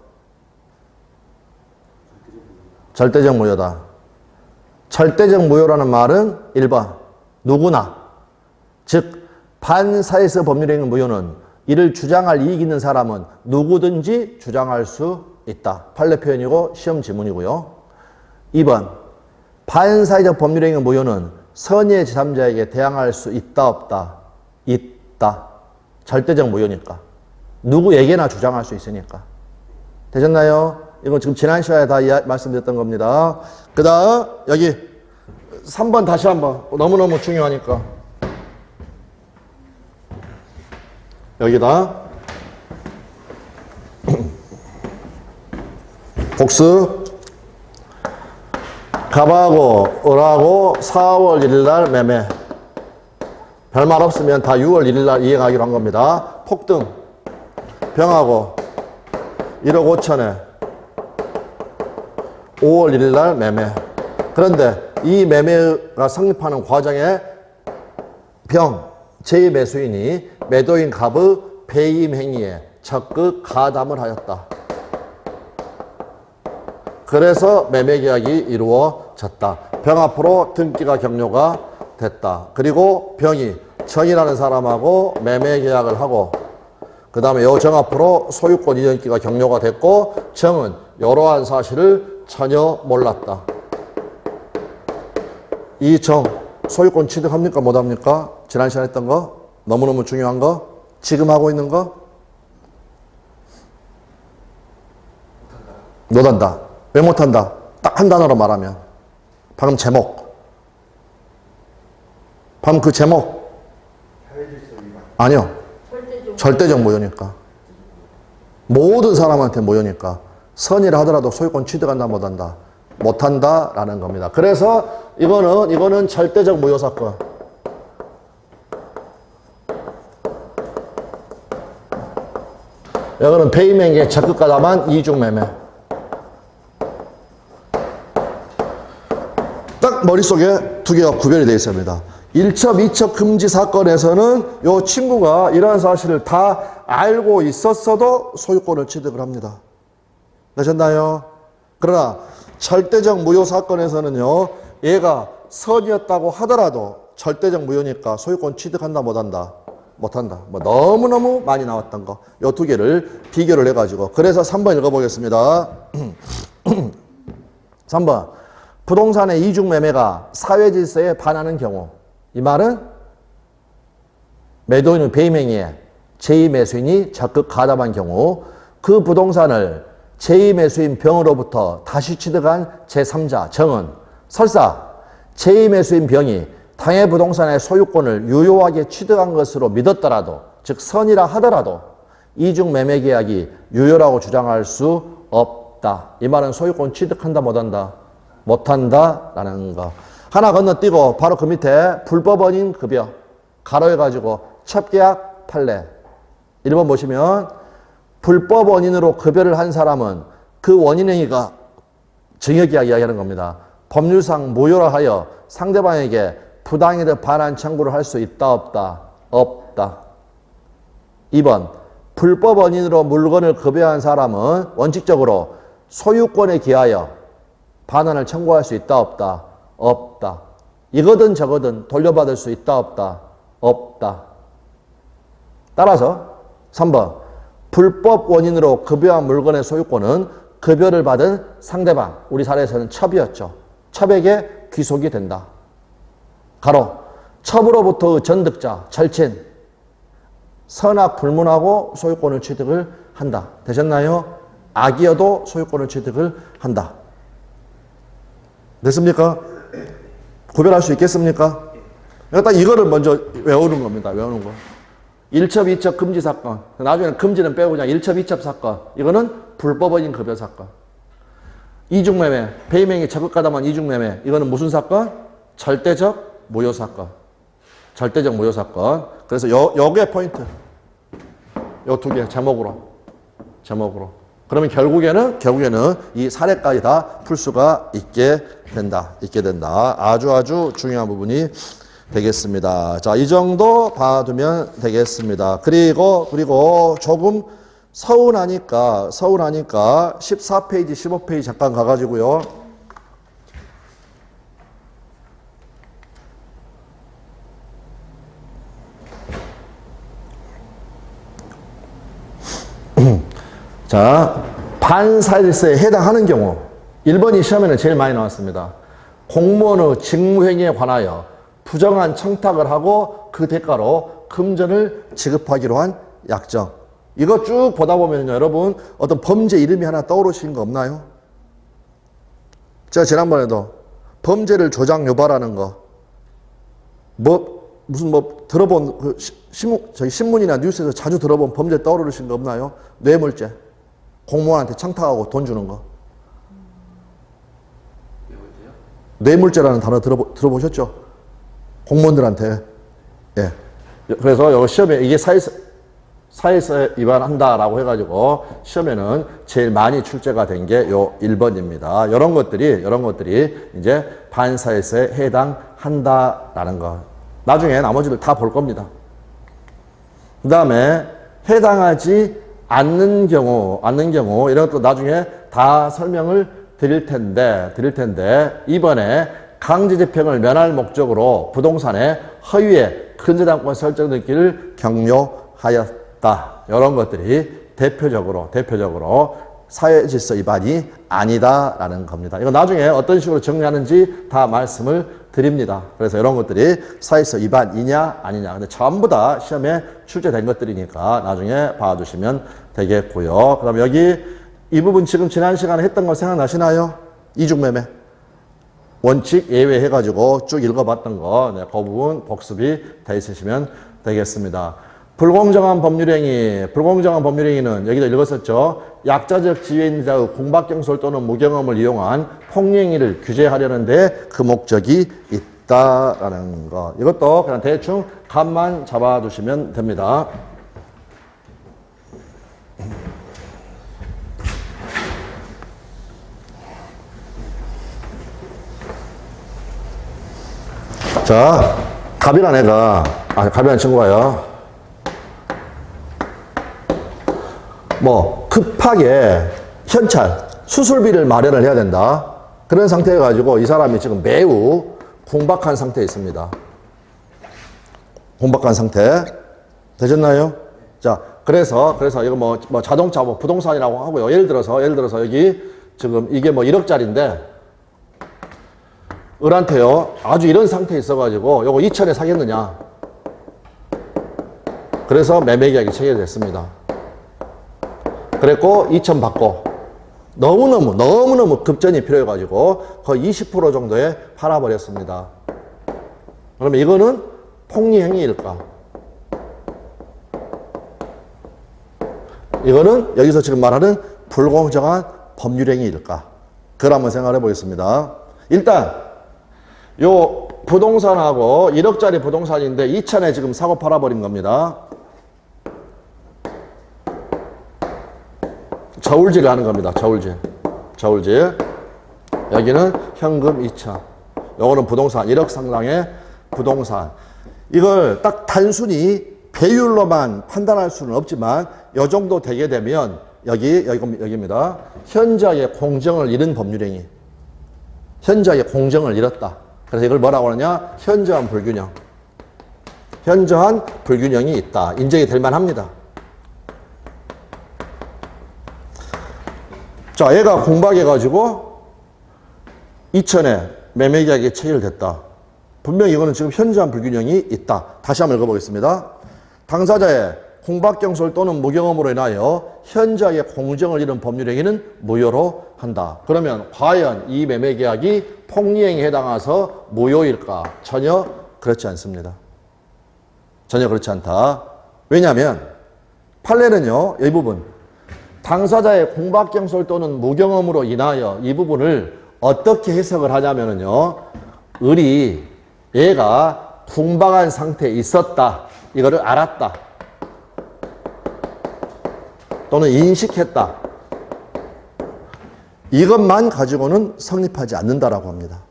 A: 절대적 무효다. 절대적 무효라는 말은 1번 누구나, 즉 반사회적 법률행위 무효는 이를 주장할 이익 있는 사람은 누구든지 주장할 수 있다. 판례 표현이고 시험 지문이고요. 2번 반사회적 법률행위 무효는 선의의 제3자에게 대항할 수 있다 없다? 있다. 절대적 무효니까. 누구에게나 주장할 수 있으니까. 되셨나요? 이건 지금 지난 시간에 다 말씀드렸던 겁니다. 그 다음 여기 3번 다시 한번 너무너무 중요하니까 여기다 복수 갑하고 을하고 4월 1일날 매매 별말 없으면 다 6월 1일날 이행하기로 한 겁니다. 폭등 병하고 1억 5천에 5월 1일날 매매. 그런데 이 매매가 성립하는 과정에 병 제2매수인이 매도인 갑의 배임 행위에 적극 가담을 하였다. 그래서 매매 계약이 이루어졌다. 병 앞으로 등기가 격려가 됐다. 그리고 병이 정이라는 사람하고 매매 계약을 하고 그 다음에 요 정 앞으로 소유권 이전기가 격려가 됐고 정은 이러한 사실을 전혀 몰랐다. 이 정 소유권 취득합니까? 못합니까? 지난 시간에 했던 거 너무너무 중요한 거 지금 하고 있는 거 못한다. 왜 못한다? 딱 한 단어로 말하면 방금 제목 방금 그 제목 아니요. 절대적 무효니까. 모든 사람한테 무효니까. 선의를 하더라도 소유권 취득한다 못한다? 못한다라는 겁니다. 그래서 이거는 절대적 무효 사건. 이거는 배임행위에 적극 가담한 이중매매. 딱 머릿속에 두 개가 구별이 되어 있습니다. 1첩, 2첩 금지 사건에서는 이 친구가 이러한 사실을 다 알고 있었어도 소유권을 취득을 합니다. 되셨나요? 그러나 절대적 무효 사건에서는요, 얘가 선이었다고 하더라도 절대적 무효니까 소유권 취득한다 못한다? 못한다. 뭐 너무너무 많이 나왔던 거. 이 두 개를 비교를 해가지고. 그래서 3번 읽어보겠습니다. 3번. 부동산의 이중매매가 사회질서에 반하는 경우. 이 말은 매도인의 배임행위에 제2매수인이 적극 가담한 경우 그 부동산을 제2매수인 병으로부터 다시 취득한 제3자 정은 설사 제2매수인 병이 당해 부동산의 소유권을 유효하게 취득한 것으로 믿었더라도 즉 선이라 하더라도 이중매매 계약이 유효라고 주장할 수 없다. 이 말은 소유권 취득한다 못한다? 못한다라는 거. 하나 건너뛰고 바로 그 밑에 불법 원인 급여 가로해가지고 첩계약 판례 1번 보시면 불법 원인으로 급여를 한 사람은 그 원인행위가 증여계약 이야기하는 겁니다. 법률상 무효라 하여 상대방에게 부당이득 반환 청구를 할 수 있다 없다? 없다. 2번 불법 원인으로 물건을 급여한 사람은 원칙적으로 소유권에 기하여 반환을 청구할 수 있다 없다? 없다. 이거든 저거든 돌려받을 수 있다 없다? 없다. 따라서 3번 불법 원인으로 급여한 물건의 소유권은 급여를 받은 상대방, 우리 사례에서는 첩이었죠. 첩에게 귀속이 된다. 가로 첩으로부터의 전득자, 절친, 선악 불문하고 소유권을 취득을 한다. 되셨나요? 악이어도 소유권을 취득을 한다. 됐습니까? 구별할 수 있겠습니까? 딱 이거를 먼저 외우는 겁니다. 외우는 거. 1첩, 2첩 금지 사건. 나중에는 금지는 빼고 그냥 1첩, 2첩 사건. 이거는 불법원인 급여 사건. 이중매매, 배임행위 적극가담한 이중매매. 이거는 무슨 사건? 절대적 무효 사건. 절대적 무효 사건. 그래서 요게 포인트. 요 두 개 제목으로. 그러면 결국에는 이 사례까지 다 풀 수가 있게 된다. 아주 중요한 부분이 되겠습니다. 자, 이 정도 봐두면 되겠습니다. 그리고 조금 서운하니까 14페이지, 15페이지 잠깐 가가지고요. 자, 반사일세에 해당하는 경우 1번이 시험에는 제일 많이 나왔습니다. 공무원의 직무행위에 관하여 부정한 청탁을 하고 그 대가로 금전을 지급하기로 한 약정. 이거 쭉 보다 보면 여러분 어떤 범죄 이름이 하나 떠오르시는 거 없나요? 제가 지난번에도 범죄를 조작 유발하는 거 무슨 들어본 그 신문이나 뉴스에서 자주 들어본 범죄 떠오르시는 거 없나요? 뇌물죄. 공무원한테 청탁하고 돈 주는 거. 뇌물죄라는 단어 들어보셨죠? 공무원들한테. 예. 그래서 여기 시험에 이게 사회에서 위반한다라고 해가지고 시험에는 제일 많이 출제가 된 게 요 1번입니다. 이런 것들이 이제 반사회세에 해당한다라는 거. 나중에 나머지를 다 볼 겁니다. 그 다음에 해당하지 않는 경우 이런 것도 나중에 다 설명을 드릴 텐데 이번에 강제집행을 면할 목적으로 부동산에 허위의 근저당권 설정등기를 경료하였다. 이런 것들이 대표적으로 사회질서 위반이 아니다라는 겁니다. 이거 나중에 어떤 식으로 정리하는지 다 말씀을 드립니다. 그래서 이런 것들이 사회질서 위반이냐 아니냐. 근데 전부 다 시험에 출제된 것들이니까 나중에 봐주시면 되겠고요. 그다음 여기 이 부분 지금 지난 시간에 했던 거 생각나시나요? 이중매매. 원칙 예외 해가지고 쭉 읽어봤던 거, 네, 그 부분 복습이 돼 있으시면 되겠습니다. 불공정한 법률행위는 여기도 읽었었죠. 약자적 지위인자의 공박경솔 또는 무경험을 이용한 폭행행위를 규제하려는데 그 목적이 있다라는 거. 이것도 그냥 대충 감만 잡아두시면 됩니다. 자, 갑이라는 친구가요. 급하게 현찰, 수술비를 마련을 해야 된다. 그런 상태여 가지고 이 사람이 지금 매우 공박한 상태에 있습니다. 공박한 상태. 되셨나요? 자, 그래서 이거 자동차 부동산이라고 하고요. 예를 들어서 여기 지금 이게 1억짜리인데 을한테요. 아주 이런 상태에 있어가지고 요거 2천에 사겠느냐. 그래서 매매계약이 체결됐습니다. 그랬고 2천 받고 너무너무 급전이 필요해가지고 거의 20% 정도에 팔아버렸습니다. 그러면 이거는 폭리행위일까? 이거는 여기서 지금 말하는 불공정한 법률행위일까? 그걸 한번 생각해 보겠습니다. 일단 요 부동산하고 1억짜리 부동산인데 2천에 지금 사고 팔아버린 겁니다. 저울질을 하는 겁니다. 저울질. 여기는 현금 2천. 요거는 부동산 1억 상당의 부동산. 이걸 딱 단순히 배율로만 판단할 수는 없지만 요 정도 되게 되면 여기입니다. 현저하게 공정을 잃은 법률행위. 현저하게 공정을 잃었다. 그래서 이걸 뭐라고 하느냐? 현저한 불균형. 현저한 불균형이 있다. 인정이 될 만합니다. 자, 얘가 공박해가지고 2천에 매매계약이 체결됐다. 분명히 이거는 지금 현저한 불균형이 있다. 다시 한번 읽어보겠습니다. 당사자의 공박경솔 또는 무경험으로 인하여 현저하게 공정을 잃은 법률행위는 무효로 한다. 그러면 과연 이 매매계약이 폭리행위에 해당해서 무효일까? 전혀 그렇지 않습니다. 전혀 그렇지 않다. 왜냐하면 판례는요. 이 부분 당사자의 공박경솔 또는 무경험으로 인하여 이 부분을 어떻게 해석을 하냐면요. 을이 얘가 궁박한 상태에 있었다. 이거를 알았다. 또는 인식했다. 이것만 가지고는 성립하지 않는다라고 합니다.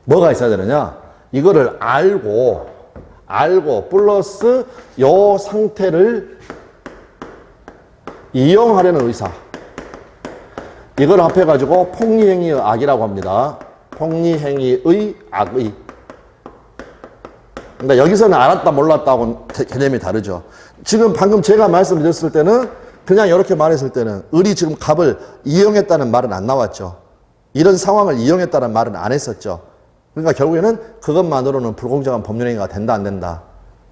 A: 뭐가 있어야 되느냐? 이거를 알고 플러스 요 상태를 이용하려는 의사. 이걸 합해가지고 폭리행위의 악이라고 합니다. 폭리행위의 악의. 그러니까 여기서는 알았다 몰랐다하고는 개념이 다르죠. 지금 방금 제가 말씀드렸을 때는 그냥 이렇게 말했을 때는 을이 지금 갑을 이용했다는 말은 안 나왔죠. 이런 상황을 이용했다는 말은 안 했었죠. 그러니까 결국에는 그것만으로는 불공정한 법률행위가 된다 안 된다?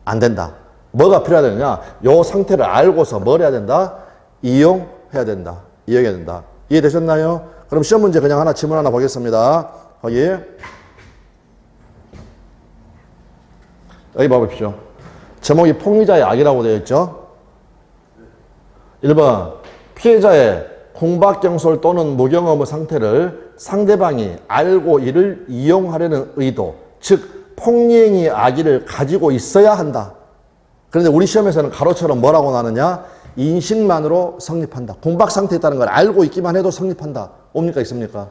A: 안 된다. 뭐가 필요하느냐? 요 상태를 알고서 뭘 해야 된다? 이용해야 된다. 이용해야 된다. 이해되셨나요? 그럼 시험 문제 그냥 하나 지문 하나 보겠습니다. 여기 봐보십시오. 제목이 폭리자의 악이라고 되어 있죠. 1번 피해자의 공박경솔 또는 무경험의 상태를 상대방이 알고 이를 이용하려는 의도, 즉 폭리행위의 악의를 가지고 있어야 한다. 그런데 우리 시험에서는 가로처럼 뭐라고 나느냐? 인식만으로 성립한다. 공박 상태에 있다는 걸 알고 있기만 해도 성립한다. 옵니까 있습니까?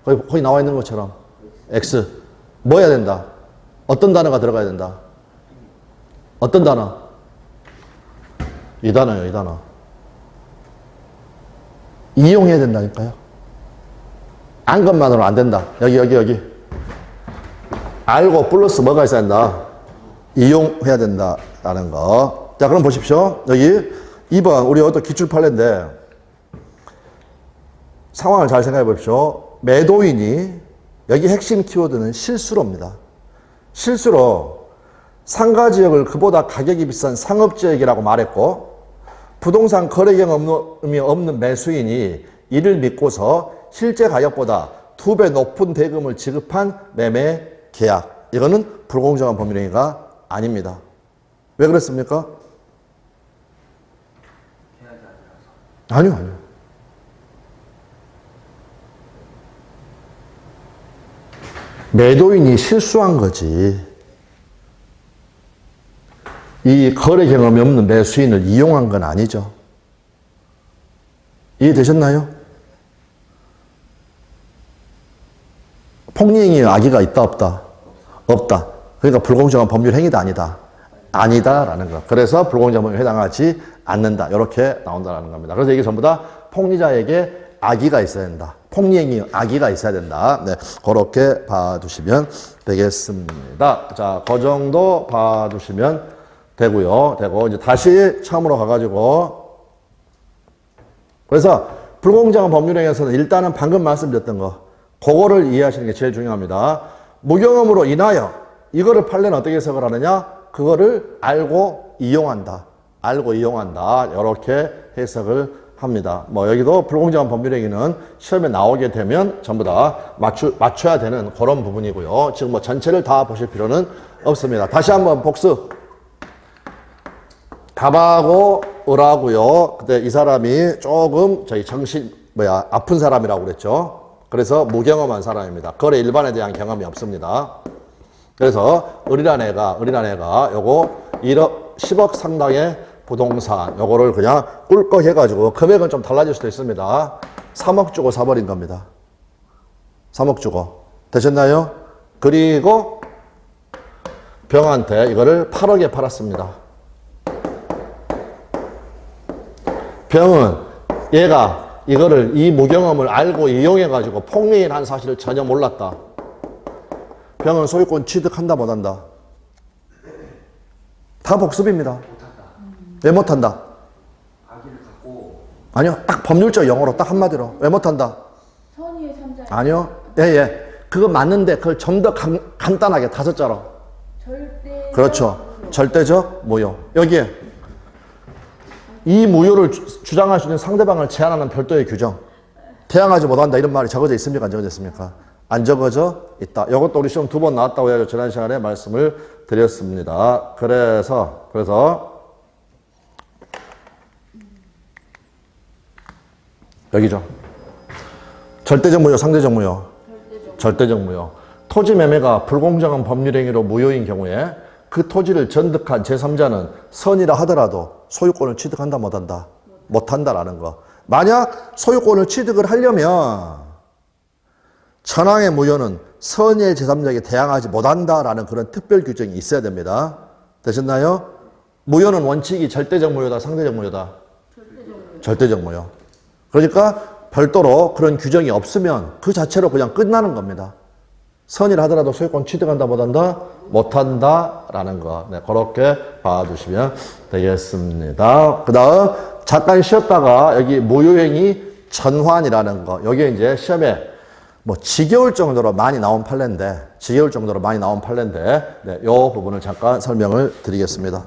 A: 거기 나와 있는 것처럼 X. 뭐 해야 된다? 어떤 단어가 들어가야 된다? 어떤 단어? 이 단어요, 이 단어. 이용해야 된다니까요. 안 것만으로는 안 된다. 여기. 알고 플러스 뭐가 있어야 된다? 이용해야 된다라는 거. 자, 그럼 보십시오. 여기 2번, 우리 어떤 기출판례인데, 상황을 잘 생각해 보십시오. 매도인이, 여기 핵심 키워드는 실수로입니다. 실수로 상가지역을 그보다 가격이 비싼 상업지역이라고 말했고, 부동산 거래 경험이 없는 매수인이 이를 믿고서 실제 가격보다 2배 높은 대금을 지급한 매매 계약. 이거는 불공정한 법률행위가 아닙니다. 왜 그랬습니까? 아니요. 매도인이 실수한 거지. 이 거래 경험이 없는 매수인을 이용한 건 아니죠. 이해되셨나요? 폭리행위의 악의가 있다 없다? 없다. 그러니까 불공정한 법률 행위다 아니다? 아니다라는 거. 그래서 불공정한 법률에 해당하지 않는다. 이렇게 나온다는 겁니다. 그래서 이게 전부 다 폭리자에게 악의가 있어야 된다. 폭리행위 악의가 있어야 된다. 네, 그렇게 봐두시면 되겠습니다. 자, 그 정도 봐두시면 되고요. 되고 이제 다시 처음으로 가가지고, 그래서 불공정한 법률행위에서는 일단은 방금 말씀드렸던 거, 그거를 이해하시는 게 제일 중요합니다. 무경험으로 인하여 이거를 판례는 어떻게 해석을 하느냐? 그거를 알고 이용한다. 알고 이용한다. 이렇게 해석을 합니다. 뭐 여기도 불공정한 법률행위는 시험에 나오게 되면 전부 다 맞춰야 되는 그런 부분이고요. 지금 뭐 전체를 다 보실 필요는 없습니다. 다시 한번 복습. 갑하고 을하고요. 그때 이 사람이 조금 아픈 사람이라고 그랬죠. 그래서 무경험한 사람입니다. 거래 일반에 대한 경험이 없습니다. 그래서 을이란 애가 요거 10억 상당의 부동산 요거를 그냥 꿀꺽 해가지고 금액은 좀 달라질 수도 있습니다. 3억 주고 사버린 겁니다. 3억 주고. 되셨나요? 그리고 병한테 이거를 8억에 팔았습니다. 병은 얘가 이거를 이 무경험을 알고 이용해가지고 폭리를 한 사실을 전혀 몰랐다. 병은 소유권 취득한다 못한다? 다 복습입니다. 왜 못한다? 아니요. 딱 법률적 용어로 딱 한마디로. 왜 못한다?
B: 선의의 참자.
A: 아니요. 예. 그거 맞는데 그걸 좀 더 간단하게 5자로.
B: 절대.
A: 그렇죠. 절대적 무효. 여기에 이 무효를 주장할 수 있는 상대방을 제한하는 별도의 규정. 태양하지 못한다 이런 말이 적어져 있습니까? 안 적어져 있습니까? 안 적어져 있다. 이것도 우리 시험 2번 나왔다고 해서 지난 시간에 말씀을 드렸습니다. 그래서 여기죠. 절대적 무효, 상대적 무효. 절대적 무효. 토지 매매가 불공정한 법률행위로 무효인 경우에 그 토지를 전득한 제3자는 선이라 하더라도 소유권을 취득한다 못한다? 못한다라는 거. 만약 소유권을 취득을 하려면 천황의 무효는 선의의 제3자에게 대항하지 못한다라는 그런 특별 규정이 있어야 됩니다. 되셨나요? 무효는 원칙이 절대적 무효다, 상대적 무효다? 절대적 무효. 그러니까 별도로 그런 규정이 없으면 그 자체로 그냥 끝나는 겁니다. 선의를 하더라도 소유권 취득한다 못한다? 못한다라는 거. 네, 그렇게 봐주시면 되겠습니다. 그 다음 잠깐 쉬었다가 여기 무효행위 전환이라는 거. 여기 이제 시험에 뭐 지겨울 정도로 많이 나온 판례인데 네, 요 부분을 잠깐 설명을 드리겠습니다.